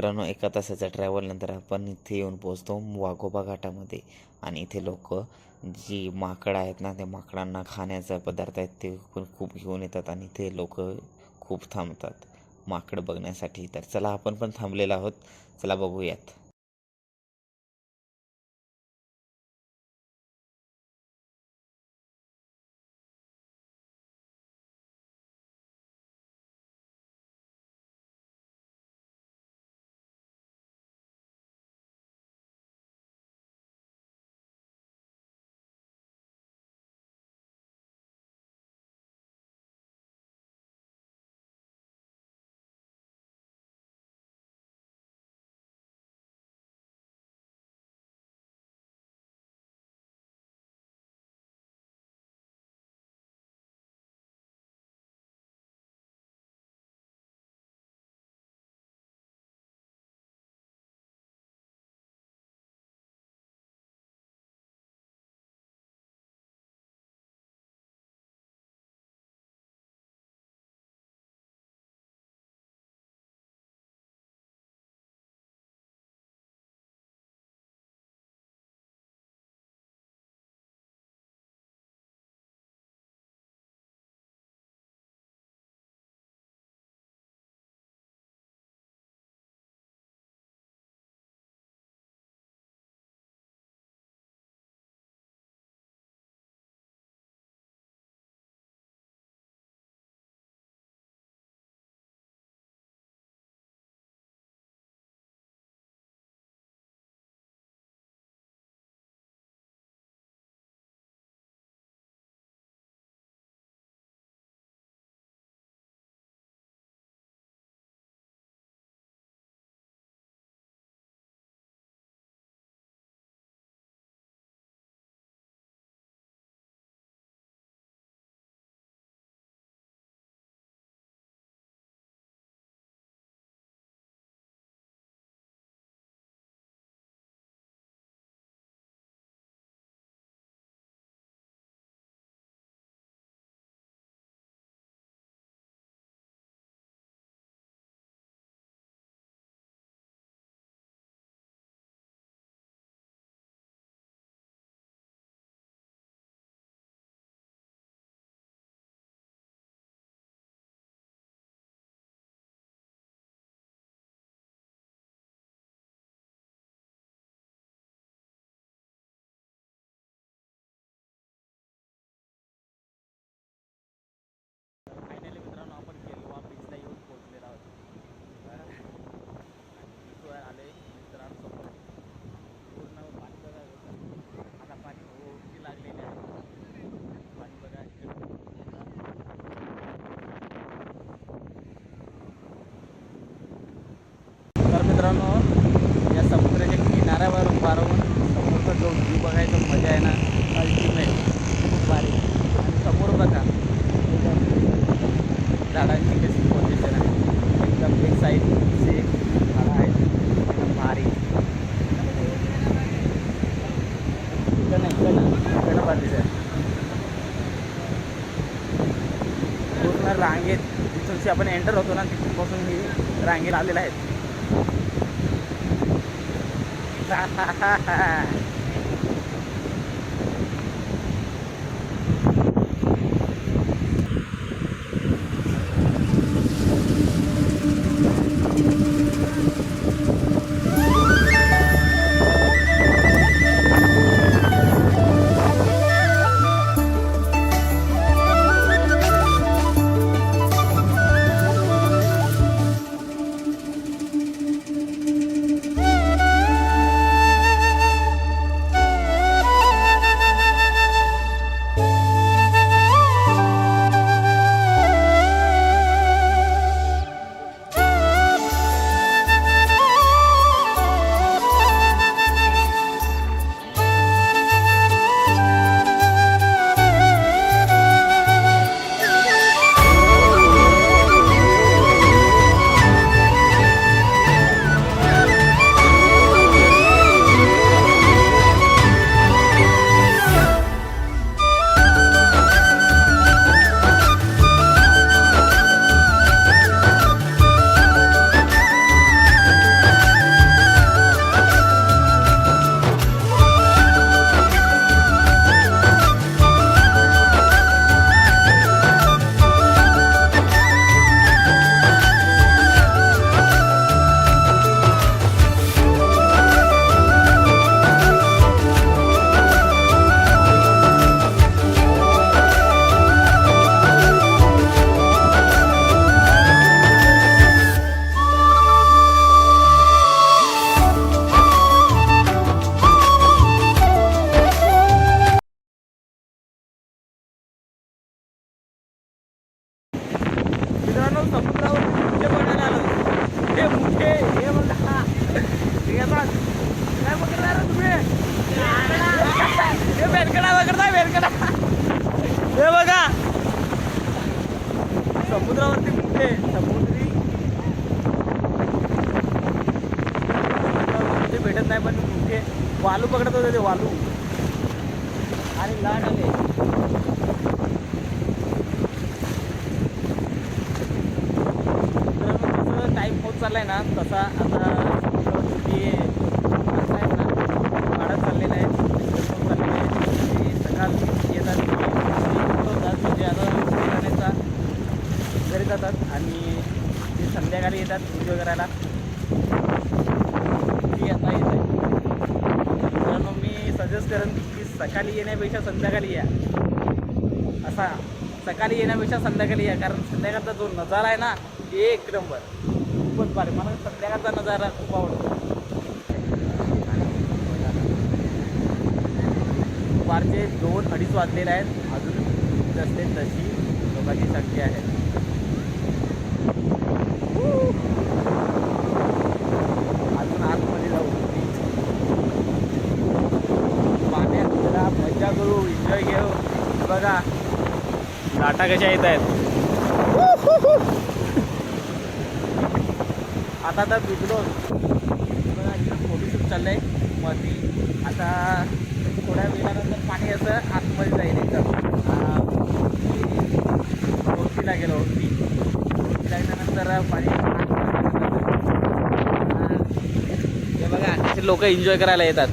मित्रांनो, एका तासाच्या ट्रॅव्हलनंतर आपण इथे येऊन पोहोचतो वाघोबा घाटामध्ये. आणि इथे लोक जी माकडं आहेत ना, त्या माकडांना खाण्याचा पदार्थ आहेत ते पण खूप घेऊन येतात आणि इथे लोक खूप थांबतात माकडं बघण्यासाठी. तर चला, आपण पण थांबलेलो आहोत, चला बघूयात. फायनली मित्रांनो, आपण केलवा बीचला येऊन पोहोचलेलो आहोत. आले मित्रांसोबत पूर्ण पाणी बघा होतं. आता पाणी ओढी लागलेली आहे. पाणी बघा तर मित्रांनो, या समुद्राच्या किनाऱ्यावर उभा राहून समोरचा जो व्ह्यू बघायचा मजा आहे ना, अल्टिमेट, खूप भारी. आणि समोर बघा झाडांची कशी पोझिशन आहे, एकदम एक साईडचे झाडं आहेत, एकदम भारी. इकडं बाजूचं आहे पूर्ण रांगेत. तिथूनशी आपण एंटर होतो ना, तिथूनपासून मी रांगेत आलेला आहेत. बेलकडा वगैरे बेलकडा हे बघा समुद्रावरती कुठे समुद्री कुठे भेटत नाही पण कुठे वालू पकडत होते ते वालू आणि लाट आले जसं टाईम होत चाललाय ना तसा आता समुद्रावरती माणसं आहेत ना वाढत चाललेलं आहे होत चाललेलं आहे ते सकाळ येतात उठवतात म्हणजे आता करण्याचा घरी जातात आणि ते संध्याकाळी येतात एन्जॉय करायला ती आता येत आहे मित्रांनो मी सजेस्ट करेन की सकाळी येण्यापेक्षा संध्याकाळी या असा सकाळी येण्यापेक्षा संध्याकाळी या कारण संध्याकाळचा जो नजारा आहे ना एक नंबर खूपच भारी मला संध्याकाळचा नजारा खूप आवडतो दुपारचे 2-2:30 वाजलेले आहेत अजून जसे तशी लोकांची संख्या आहे अजून आतमध्ये जाऊ पाण्यात जरा मजा करू एन्जॉय घेऊ बघा लाटा कशा येत आहेत आता तर भिजलो बघा इकडे फोटोशूट चाललंय मध्ये आता थोड्या वेळानंतर पाणी असं आतमध्ये जाईल एकदम वरतीला गेलो वरती लागल्यानंतर पाणी हे बघा असे लोक एन्जॉय करायला येतात